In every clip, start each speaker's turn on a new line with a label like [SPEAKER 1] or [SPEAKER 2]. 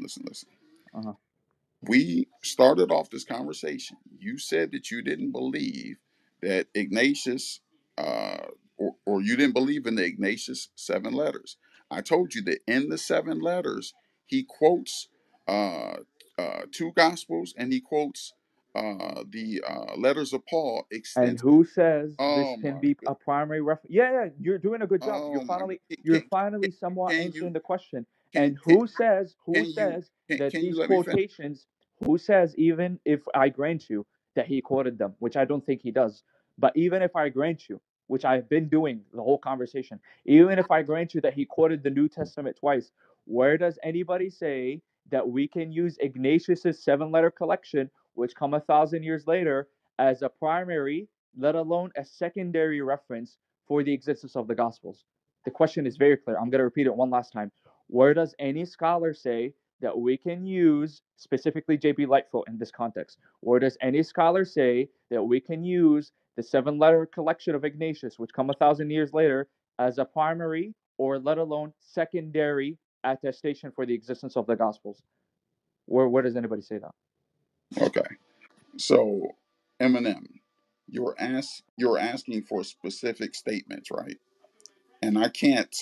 [SPEAKER 1] listen.
[SPEAKER 2] Uh-huh.
[SPEAKER 1] We started off this conversation. You said that you didn't believe that Ignatius, or you didn't believe in the Ignatius seven letters. I told you that in the seven letters, he quotes uh, two gospels and he quotes the letters of Paul
[SPEAKER 2] And
[SPEAKER 1] extensively.
[SPEAKER 2] who says this
[SPEAKER 1] Oh
[SPEAKER 2] can
[SPEAKER 1] my
[SPEAKER 2] be
[SPEAKER 1] good.
[SPEAKER 2] a primary reference? Yeah, yeah, you're doing a good job.
[SPEAKER 1] Oh my.
[SPEAKER 2] You're finally somewhat
[SPEAKER 1] Can
[SPEAKER 2] answering
[SPEAKER 1] you
[SPEAKER 2] the question.
[SPEAKER 1] can
[SPEAKER 2] And
[SPEAKER 1] can
[SPEAKER 2] who
[SPEAKER 1] can you
[SPEAKER 2] says that
[SPEAKER 1] can you
[SPEAKER 2] these
[SPEAKER 1] let me finish?
[SPEAKER 2] quotations, who says, even if I grant you that he quoted them, which I don't think he does, but even if I grant you, which I've been doing the whole conversation, even if I grant you that he quoted the New Testament twice, where does anybody say that we can use Ignatius's seven-letter collection, which come 1,000 years later, as a primary, let alone a secondary reference for the existence of the Gospels? The question is very clear. I'm going to repeat it one last time. Where does any scholar say that we can use, specifically J.B. Lightfoot in this context, where does any scholar say that we can use the seven-letter collection of Ignatius, which come 1,000 years later, as a primary or let alone secondary attestation for the existence of the Gospels? Where does anybody say that?
[SPEAKER 1] Okay. So, Eminem, you're asking for specific statements, right? And I can't.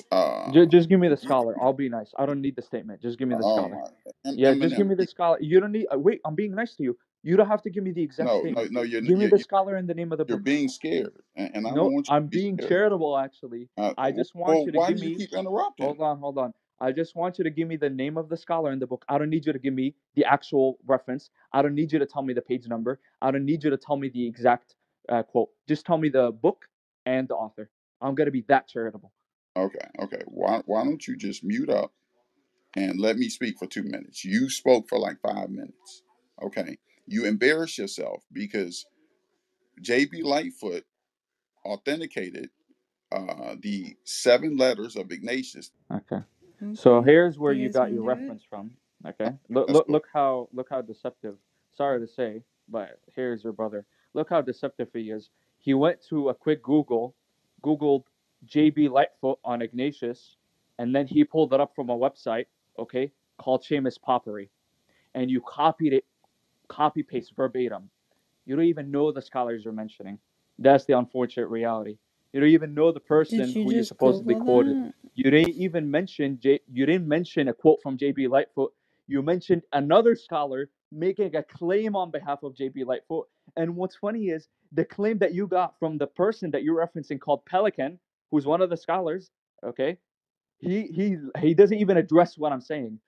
[SPEAKER 2] Just give me the scholar. I'll be nice. I don't need the statement. Just give me the
[SPEAKER 1] Oh
[SPEAKER 2] scholar.
[SPEAKER 1] my,
[SPEAKER 2] Yeah, just give
[SPEAKER 1] Eminem.
[SPEAKER 2] me the scholar. You don't need. Wait, I'm being nice to you. You don't have to give me the exact
[SPEAKER 1] No, no,
[SPEAKER 2] statement.
[SPEAKER 1] no.
[SPEAKER 2] Give me the scholar and the name of the
[SPEAKER 1] You're
[SPEAKER 2] book.
[SPEAKER 1] being scared, and I don't
[SPEAKER 2] No,
[SPEAKER 1] want you
[SPEAKER 2] I'm
[SPEAKER 1] to be
[SPEAKER 2] being
[SPEAKER 1] scared.
[SPEAKER 2] charitable, actually. I just want
[SPEAKER 1] Well,
[SPEAKER 2] you to
[SPEAKER 1] why
[SPEAKER 2] give
[SPEAKER 1] do you
[SPEAKER 2] me.
[SPEAKER 1] keep interrupting?
[SPEAKER 2] Hold on, hold on. I just want you to give me the name of the scholar in the book. I don't need you to give me the actual reference. I don't need you to tell me the page number. I don't need you to tell me the exact quote. Just tell me the book and the author. I'm gonna be that charitable.
[SPEAKER 1] Okay, okay. Why don't you just mute up and let me speak for 2 minutes? You spoke for like 5 minutes. Okay. You embarrass yourself because J.B. Lightfoot authenticated the seven letters of Ignatius.
[SPEAKER 2] Okay. So
[SPEAKER 3] Okay.
[SPEAKER 2] here's where
[SPEAKER 3] Do you
[SPEAKER 2] you
[SPEAKER 3] guys
[SPEAKER 2] got
[SPEAKER 3] want
[SPEAKER 2] your
[SPEAKER 3] to do it?
[SPEAKER 2] reference from. Okay. Look
[SPEAKER 1] Let's
[SPEAKER 2] look
[SPEAKER 1] go.
[SPEAKER 2] look how deceptive. Sorry to say, but here's your brother. Look how deceptive he is. He went to a quick Googled JB Lightfoot on Ignatius, and then he pulled it up from a website, okay, called Seamus Poppery, and you copied it, copy paste verbatim. You don't even know the scholars you're mentioning. That's the unfortunate reality. You don't even know the
[SPEAKER 3] Did
[SPEAKER 2] person
[SPEAKER 3] you
[SPEAKER 2] who you
[SPEAKER 3] just
[SPEAKER 2] supposedly
[SPEAKER 3] Google
[SPEAKER 2] quoted.
[SPEAKER 3] that?
[SPEAKER 2] You didn't even mention you didn't mention a quote from J.B. Lightfoot. You mentioned another scholar making a claim on behalf of J.B. Lightfoot. And what's funny is the claim that you got from the person that you're referencing called Pelican, who's one of the scholars. Okay, he doesn't even address what I'm saying.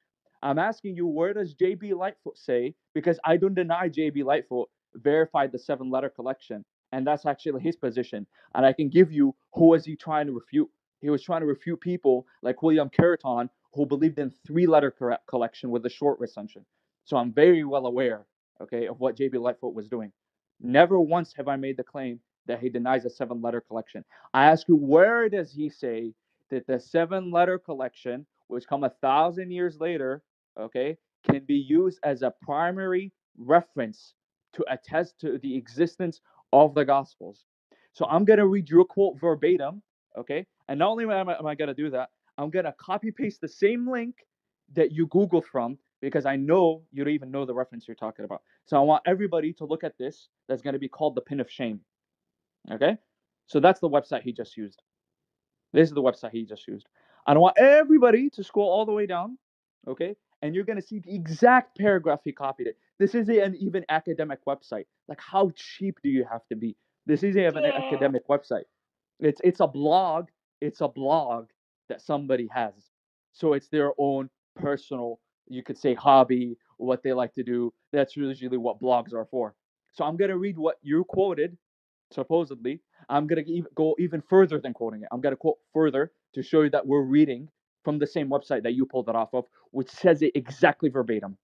[SPEAKER 2] I'm asking you, where does J.B. Lightfoot say? Because I don't deny J.B. Lightfoot verified the seven-letter collection, and that's actually his position. And I can give you who was he trying to refute. He was trying to refute people like William Carrington, who believed in three-letter collection with a short recension. So I'm very well aware, okay, of what J.B. Lightfoot was doing. Never once have I made the claim that he denies a seven-letter collection. I ask you, where does he say that the seven-letter collection, which come 1,000 years later, okay, can be used as a primary reference to attest to the existence of the Gospels? So I'm gonna read your quote verbatim, okay? And not only am I gonna do that, I'm gonna copy paste the same link that you Googled from because I know you don't even know the reference you're talking about. So I want everybody to look at this. That's gonna be called the Pin of Shame, okay? So that's the website he just used. This is the website he just used. I don't want everybody to scroll all the way down, okay? And you're gonna see the exact paragraph he copied it. This isn't an even academic website. Like, how cheap do you have to be? This isn't even an academic website. It's a blog. It's a blog that somebody has. So it's their own personal, you could say, hobby, what they like to do. That's usually what blogs are for. So I'm gonna read what you quoted supposedly. I'm going to go even further than quoting it. I'm going to quote further to show you that we're reading from the same website that you pulled it off of, which says it exactly verbatim.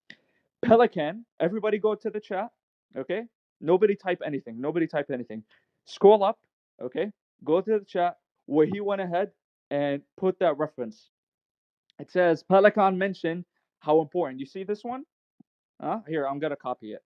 [SPEAKER 2] Pelican, everybody go to the chat, okay? Nobody type anything. Nobody type anything. Scroll up, okay? Go to the chat where he went ahead and put that reference. It says Pelican mentioned how important. You see this one? Here, I'm going to copy it.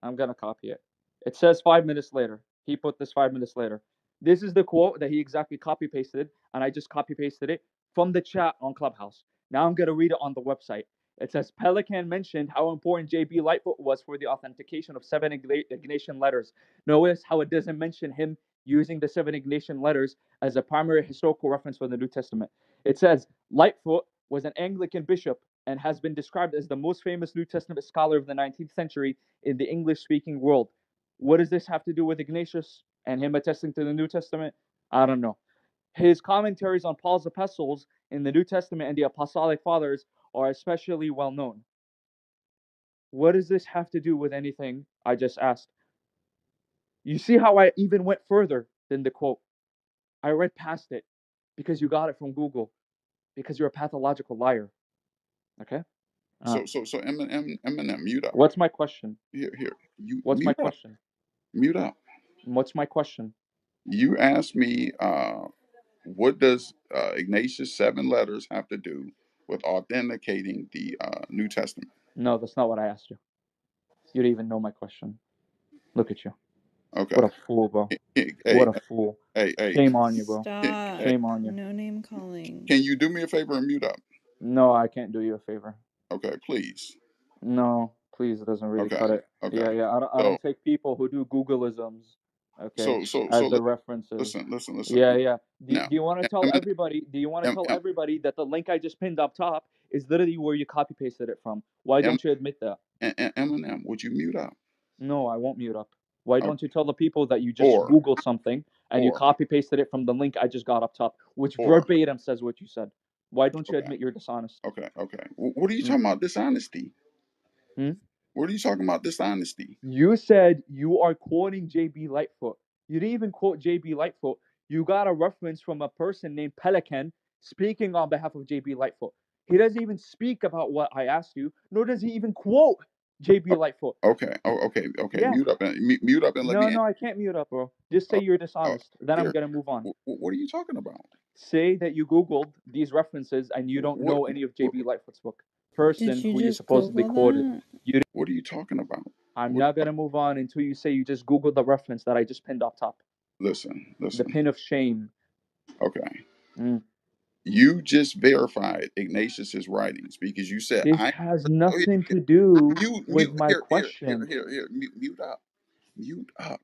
[SPEAKER 2] I'm gonna copy it. It says 5 minutes later. He put this 5 minutes later. This is the quote that he exactly copy pasted, and I just copy pasted it from the chat on Clubhouse. Now I'm gonna read it on the website. It says Pelican mentioned how important J.B. Lightfoot was for the authentication of seven Ignatian letters. Notice how it doesn't mention him using the seven Ignatian letters as a primary historical reference for the New Testament. It says Lightfoot was an Anglican bishop and has been described as the most famous New Testament scholar of the 19th century in the English-speaking world. What does this have to do with Ignatius and him attesting to the New Testament? I don't know. His commentaries on Paul's epistles in the New Testament and the Apostolic Fathers are especially well known. What does this have to do with anything I just asked? You see how I even went further than the quote. I read past it because you got it from Google, because you're a pathological liar. Okay?
[SPEAKER 1] So Eminem, mute up.
[SPEAKER 2] What's my question?
[SPEAKER 1] Here. You
[SPEAKER 2] What's my
[SPEAKER 1] mute up.
[SPEAKER 2] question?
[SPEAKER 1] Mute up.
[SPEAKER 2] What's my question?
[SPEAKER 1] You asked me, what does Ignatius' seven letters have to do with authenticating the New Testament?
[SPEAKER 2] No, that's not what I asked you. You didn't even know my question. Look at you.
[SPEAKER 1] Okay.
[SPEAKER 2] What a fool, bro.
[SPEAKER 1] Hey,
[SPEAKER 2] What a fool.
[SPEAKER 1] hey.
[SPEAKER 2] Shame on you, bro.
[SPEAKER 3] Stop.
[SPEAKER 2] Shame on you.
[SPEAKER 3] No name calling.
[SPEAKER 1] Can you do me a favor and mute up?
[SPEAKER 2] No, I can't do you a favor.
[SPEAKER 1] Okay, please.
[SPEAKER 2] No, please, it doesn't really
[SPEAKER 1] Okay,
[SPEAKER 2] cut it.
[SPEAKER 1] okay.
[SPEAKER 2] Yeah, I
[SPEAKER 1] So
[SPEAKER 2] don't take people who do Googleisms, okay,
[SPEAKER 1] so
[SPEAKER 2] as the references.
[SPEAKER 1] listen.
[SPEAKER 2] Yeah. Do
[SPEAKER 1] Now,
[SPEAKER 2] you want to tell everybody? Do you want to tell everybody that the link I just pinned up top is literally where you copy pasted it from? Why don't you admit that?
[SPEAKER 1] Eminem, would you mute up?
[SPEAKER 2] No, I won't mute up. Why
[SPEAKER 1] Okay.
[SPEAKER 2] don't you tell the people that you just
[SPEAKER 1] Or
[SPEAKER 2] Googled something and you
[SPEAKER 1] or
[SPEAKER 2] copy pasted it from the link I just got up top, which
[SPEAKER 1] or
[SPEAKER 2] verbatim says what you said? Why don't you
[SPEAKER 1] okay,
[SPEAKER 2] admit you're dishonest?
[SPEAKER 1] okay. What are you talking about? Dishonesty?
[SPEAKER 2] Hmm?
[SPEAKER 1] What are you talking about? Dishonesty?
[SPEAKER 2] You said you are quoting J.B. Lightfoot. You didn't even quote J.B. Lightfoot. You got a reference from a person named Pelican speaking on behalf of J.B. Lightfoot. He doesn't even speak about what I asked you, nor does he even quote J.B. Lightfoot.
[SPEAKER 1] Okay. Okay.
[SPEAKER 2] Yeah.
[SPEAKER 1] Mute up and let me
[SPEAKER 2] No, I can't mute up, bro. Just say
[SPEAKER 1] uh,
[SPEAKER 2] you're
[SPEAKER 1] uh,
[SPEAKER 2] dishonest. Then I'm
[SPEAKER 1] here.
[SPEAKER 2] going to move on.
[SPEAKER 1] What are you talking about?
[SPEAKER 2] Say that you Googled these references and you don't
[SPEAKER 1] What
[SPEAKER 2] know any of
[SPEAKER 1] what
[SPEAKER 2] J.B. Lightfoot's book.
[SPEAKER 3] Did
[SPEAKER 2] Person
[SPEAKER 3] you
[SPEAKER 2] who you
[SPEAKER 3] just
[SPEAKER 2] supposedly
[SPEAKER 3] Google
[SPEAKER 2] quoted.
[SPEAKER 3] that?
[SPEAKER 1] what are you talking about?
[SPEAKER 2] I'm
[SPEAKER 1] What?
[SPEAKER 2] not going to move on until you say you just Googled the reference that I just pinned up top.
[SPEAKER 1] Listen.
[SPEAKER 2] The pin of shame.
[SPEAKER 1] Okay.
[SPEAKER 2] Mm.
[SPEAKER 1] You just verified Ignatius's writings because you said
[SPEAKER 2] This
[SPEAKER 1] I.
[SPEAKER 2] has
[SPEAKER 1] Oh,
[SPEAKER 2] nothing to do with
[SPEAKER 1] mute.
[SPEAKER 2] my question.
[SPEAKER 1] Here.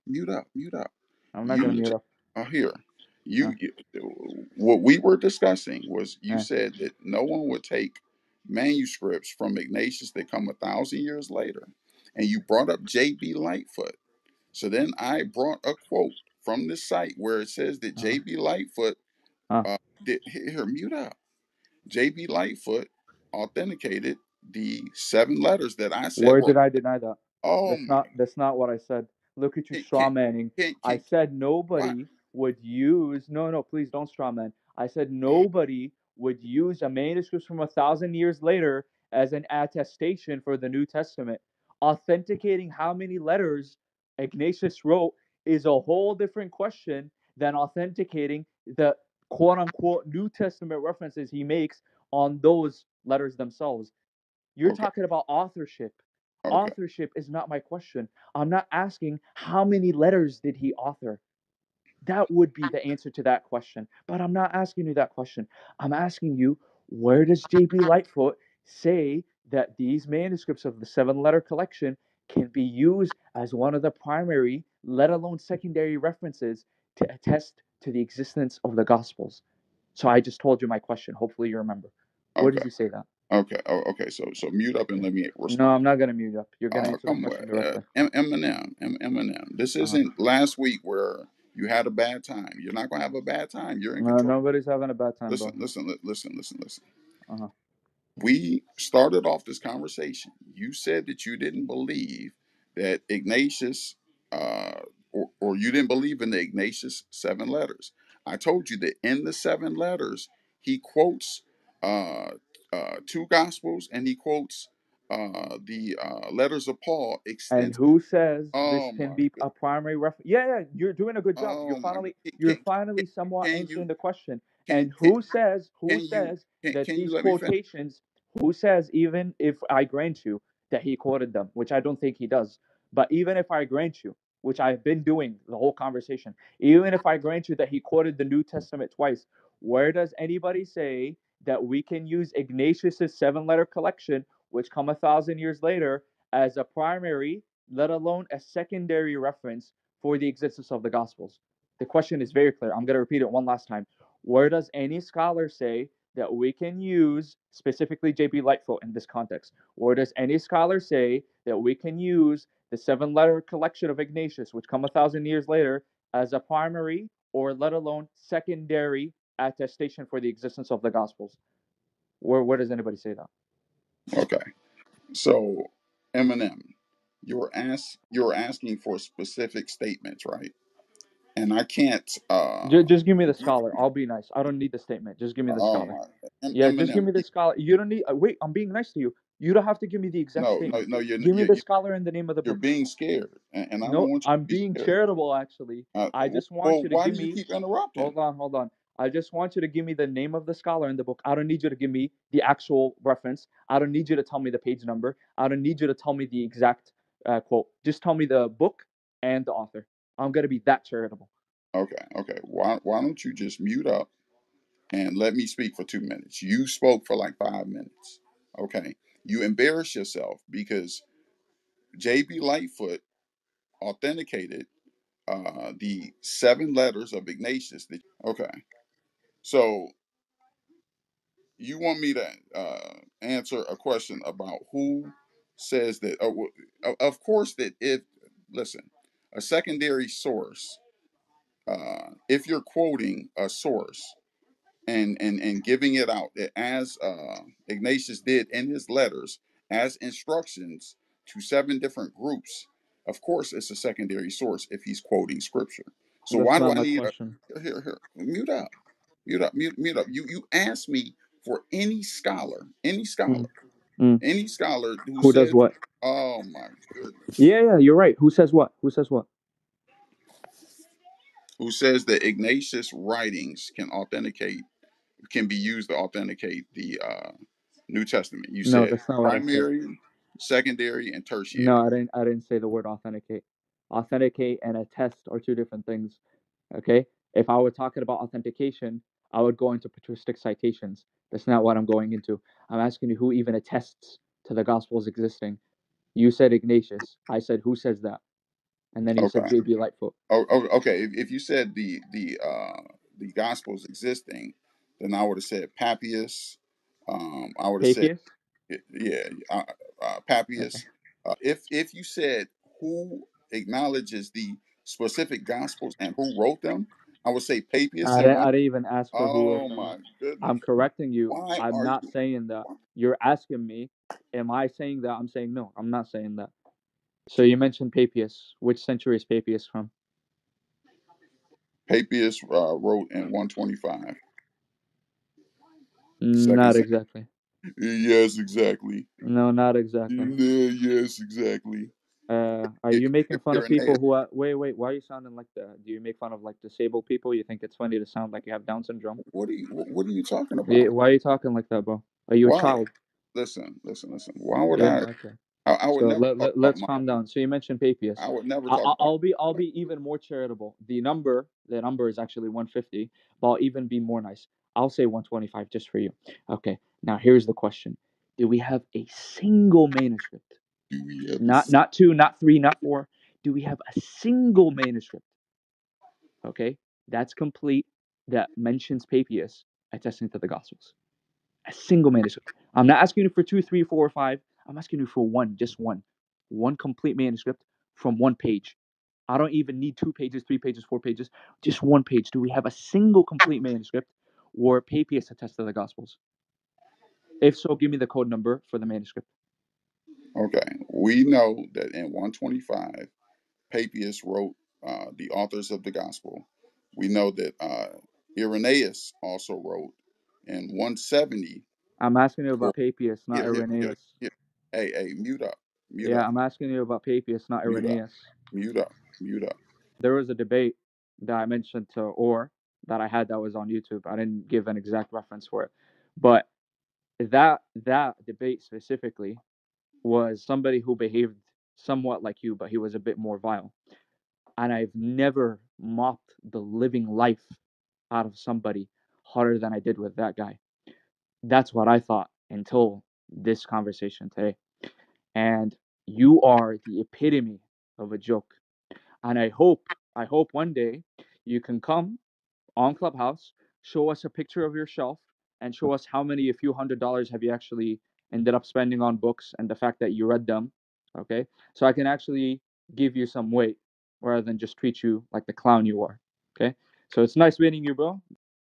[SPEAKER 1] Mute up. Mute up.
[SPEAKER 2] I'm not gonna
[SPEAKER 1] You
[SPEAKER 2] mute up.
[SPEAKER 1] here.
[SPEAKER 2] Uh,
[SPEAKER 1] You what we were discussing was you
[SPEAKER 2] uh,
[SPEAKER 1] said that no one would take manuscripts from Ignatius that come 1,000 years later, and you brought up J.B. Lightfoot. So then I brought a quote from this site where it says that
[SPEAKER 2] uh,
[SPEAKER 1] J.B. Lightfoot
[SPEAKER 2] uh.
[SPEAKER 1] did here. Mute up. J.B. Lightfoot authenticated the seven letters that I said
[SPEAKER 2] Where
[SPEAKER 1] were.
[SPEAKER 2] did I deny that?
[SPEAKER 1] Oh my!
[SPEAKER 2] That's not what I said. Look at you
[SPEAKER 1] Can't
[SPEAKER 2] straw manning. I
[SPEAKER 1] can't
[SPEAKER 2] said
[SPEAKER 1] why?
[SPEAKER 2] nobody would use no, please don't straw man. I said nobody would use a manuscript from 1,000 years later as an attestation for the New Testament. Authenticating how many letters Ignatius wrote is a whole different question than authenticating the quote unquote New Testament references he makes on those letters themselves. You're
[SPEAKER 1] Okay,
[SPEAKER 2] talking about authorship.
[SPEAKER 1] okay,
[SPEAKER 2] Authorship is not my question. I'm not asking how many letters did he author. That would be the answer to that question. But I'm not asking you that question. I'm asking you, where does J.B. Lightfoot say that these manuscripts of the seven letter collection can be used as one of the primary, let alone secondary references to attest to the existence of the Gospels? So I just told you my question. Hopefully you remember. Where
[SPEAKER 1] okay,
[SPEAKER 2] does he say that?
[SPEAKER 1] okay. Okay. So mute up and let me
[SPEAKER 2] No,
[SPEAKER 1] respond.
[SPEAKER 2] I'm not gonna mute up. You're gonna answer the
[SPEAKER 1] Come
[SPEAKER 2] question
[SPEAKER 1] on,
[SPEAKER 2] directly.
[SPEAKER 1] Eminem. This
[SPEAKER 2] Uh-huh.
[SPEAKER 1] isn't last week where you had a bad time. You're not gonna have a bad time. You're in control.
[SPEAKER 2] Nobody's having a bad time, bro.
[SPEAKER 1] Listen.
[SPEAKER 2] Uh-huh.
[SPEAKER 1] We started off this conversation. You said that you didn't believe that Ignatius, uh, or you didn't believe in the Ignatius seven letters. I told you that in the seven letters, he quotes uh, two gospels and he quotes the letters of Paul
[SPEAKER 2] And
[SPEAKER 1] extensively.
[SPEAKER 2] who says this
[SPEAKER 1] Oh
[SPEAKER 2] can
[SPEAKER 1] my
[SPEAKER 2] be
[SPEAKER 1] good.
[SPEAKER 2] a primary reference? Yeah, you're doing a good job.
[SPEAKER 1] Oh my God.
[SPEAKER 2] You're finally somewhat
[SPEAKER 1] Can
[SPEAKER 2] answering
[SPEAKER 1] you
[SPEAKER 2] the question.
[SPEAKER 1] can
[SPEAKER 2] And
[SPEAKER 1] can
[SPEAKER 2] who
[SPEAKER 1] can you
[SPEAKER 2] says that
[SPEAKER 1] can you
[SPEAKER 2] these
[SPEAKER 1] let me finish?
[SPEAKER 2] quotations, who says even if I grant you that he quoted them, which I don't think he does, but even if I grant you, which I've been doing the whole conversation, even if I grant you that he quoted the New Testament twice, where does anybody say that we can use Ignatius's seven letter collection which come 1,000 years later, as a primary, let alone a secondary reference for the existence of the Gospels? The question is very clear. I'm going to repeat it one last time. Where does any scholar say that we can use specifically J.B. Lightfoot in this context? Where does any scholar say that we can use the 7-letter collection of Ignatius, which come 1,000 years later, as a primary or let alone secondary attestation for the existence of the Gospels? Where does anybody say that?
[SPEAKER 1] Okay. So, Eminem, you're asking for specific statements, right? And I can't.
[SPEAKER 2] Just give me the scholar. I'll be nice. I don't need the statement. Just give me the
[SPEAKER 1] Oh
[SPEAKER 2] scholar.
[SPEAKER 1] my,
[SPEAKER 2] Yeah, just give
[SPEAKER 1] Eminem.
[SPEAKER 2] me the scholar. You don't need. Wait, I'm being nice to you. You don't have to give me the exact
[SPEAKER 1] No, no,
[SPEAKER 2] statement.
[SPEAKER 1] no.
[SPEAKER 2] Give me the scholar and the name of the
[SPEAKER 1] You're
[SPEAKER 2] book.
[SPEAKER 1] being scared, and I don't
[SPEAKER 2] No,
[SPEAKER 1] want you
[SPEAKER 2] I'm
[SPEAKER 1] to be
[SPEAKER 2] being
[SPEAKER 1] scared.
[SPEAKER 2] charitable, actually. I just want
[SPEAKER 1] Well,
[SPEAKER 2] you to
[SPEAKER 1] why
[SPEAKER 2] give
[SPEAKER 1] do you
[SPEAKER 2] me.
[SPEAKER 1] keep interrupting?
[SPEAKER 2] Hold on, hold on. I just want you to give me the name of the scholar in the book. I don't need you to give me the actual reference. I don't need you to tell me the page number. I don't need you to tell me the exact quote. Just tell me the book and the author. I'm gonna be that charitable.
[SPEAKER 1] Okay, okay. Why don't you just mute up and let me speak for 2 minutes? You spoke for like 5 minutes. Okay. You embarrass yourself because J.B. Lightfoot authenticated the 7 letters of Ignatius. Okay. So you want me to answer a question about who says that? Of course, that if listen, a secondary source. If you're quoting a source and giving it out as Ignatius did in his letters as instructions to 7 different groups, of course it's a secondary source if he's quoting scripture. So
[SPEAKER 2] That's
[SPEAKER 1] why do
[SPEAKER 2] not
[SPEAKER 1] I
[SPEAKER 2] my
[SPEAKER 1] need
[SPEAKER 2] question.
[SPEAKER 1] here mute up, mute up. You asked me for
[SPEAKER 2] Mm, mm.
[SPEAKER 1] any scholar who
[SPEAKER 2] Who does
[SPEAKER 1] says,
[SPEAKER 2] what?
[SPEAKER 1] oh my goodness,
[SPEAKER 2] Yeah, yeah, you're right. Who says what? Who says what?
[SPEAKER 1] who says that Ignatius writings can be used to authenticate the New Testament. You
[SPEAKER 2] No,
[SPEAKER 1] said
[SPEAKER 2] that's not what I said.
[SPEAKER 1] primary, secondary, and
[SPEAKER 2] No,
[SPEAKER 1] tertiary.
[SPEAKER 2] I didn't say the word authenticate. Authenticate and attest are two different things. Okay? If I were talking about authentication, I would go into patristic citations. That's not what I'm going into. I'm asking you who even attests to the gospels existing. You said Ignatius. I said who says that? And then you said
[SPEAKER 1] Okay.
[SPEAKER 2] J.B. Lightfoot.
[SPEAKER 1] Okay. If you said the Gospels existing, then I would have said Papias. I would have said
[SPEAKER 2] Papias?
[SPEAKER 1] yeah,
[SPEAKER 2] Okay.
[SPEAKER 1] Papias. If you said who acknowledges the specific Gospels and who wrote them, I would say Papias
[SPEAKER 2] I
[SPEAKER 1] in
[SPEAKER 2] didn't,
[SPEAKER 1] one.
[SPEAKER 2] I didn't even ask for who wrote
[SPEAKER 1] Oh
[SPEAKER 2] them.
[SPEAKER 1] my goodness!
[SPEAKER 2] I'm correcting you.
[SPEAKER 1] Why
[SPEAKER 2] I'm
[SPEAKER 1] are
[SPEAKER 2] not
[SPEAKER 1] you?
[SPEAKER 2] saying that. You're asking me, am I saying that? I'm saying no. I'm not saying that. So you mentioned Papias. Which century is Papias from?
[SPEAKER 1] Papias wrote in 125, second
[SPEAKER 2] Not
[SPEAKER 1] century.
[SPEAKER 2] exactly.
[SPEAKER 1] Yes, exactly.
[SPEAKER 2] No, not exactly.
[SPEAKER 1] Yeah, yes, exactly.
[SPEAKER 2] Are you making fun of
[SPEAKER 1] Irenaeus.
[SPEAKER 2] people who are? Wait, wait. Why are you sounding like that? Do you make fun of like disabled people? You think it's funny to sound like you have Down syndrome?
[SPEAKER 1] What are you talking
[SPEAKER 2] Yeah,
[SPEAKER 1] about?
[SPEAKER 2] why are you talking like that, bro? Are you a
[SPEAKER 1] Why?
[SPEAKER 2] child?
[SPEAKER 1] Listen. Why would
[SPEAKER 2] Yeah.
[SPEAKER 1] I?
[SPEAKER 2] Okay.
[SPEAKER 1] I would
[SPEAKER 2] So
[SPEAKER 1] never talk about
[SPEAKER 2] let's
[SPEAKER 1] my.
[SPEAKER 2] calm down. So you mentioned Papias.
[SPEAKER 1] I would never
[SPEAKER 2] I,
[SPEAKER 1] talk
[SPEAKER 2] I-
[SPEAKER 1] about.
[SPEAKER 2] I'll be even more charitable. The number is actually 150, but I'll even be more nice. I'll say 125 just for you. Okay. Now here's the question: do we have a single manuscript?
[SPEAKER 1] Do we have
[SPEAKER 2] Not two, not three, not four. Do we have a single manuscript? Okay, that's complete that mentions Papias attesting to the Gospels. A single manuscript. I'm not asking you for two, three, four, or five. I'm asking you for one, just one complete manuscript from one page. I don't even need 2 pages, 3 pages, 4 pages. Just one page. Do we have a single complete manuscript where Papias attests to the Gospels? If so, give me the code number for the manuscript.
[SPEAKER 1] Okay, we know that in 125, Papias wrote the authors of the gospel. We know that Irenaeus also wrote in 170
[SPEAKER 2] I'm asking you
[SPEAKER 1] for
[SPEAKER 2] about Papias, not
[SPEAKER 1] here.
[SPEAKER 2] Irenaeus.
[SPEAKER 1] Hey, mute
[SPEAKER 2] Yeah,
[SPEAKER 1] up,
[SPEAKER 2] I'm asking you about Papias, not
[SPEAKER 1] mute up,
[SPEAKER 2] Irenaeus.
[SPEAKER 1] mute up, mute up.
[SPEAKER 2] There was a debate that I mentioned to or that I had that was on YouTube. I didn't give an exact reference for it, but that debate specifically was somebody who behaved somewhat like you, but he was a bit more vile. And I've never mocked the living life out of somebody harder than I did with that guy. That's what I thought until this conversation today. And you are the epitome of a joke. And I hope one day you can come on Clubhouse, show us a picture of your shelf, and show us how many, a few $100s have you actually ended up spending on books and the fact that you read them. Okay. So I can actually give you some weight rather than just treat you like the clown you are. Okay. So it's nice meeting you, bro.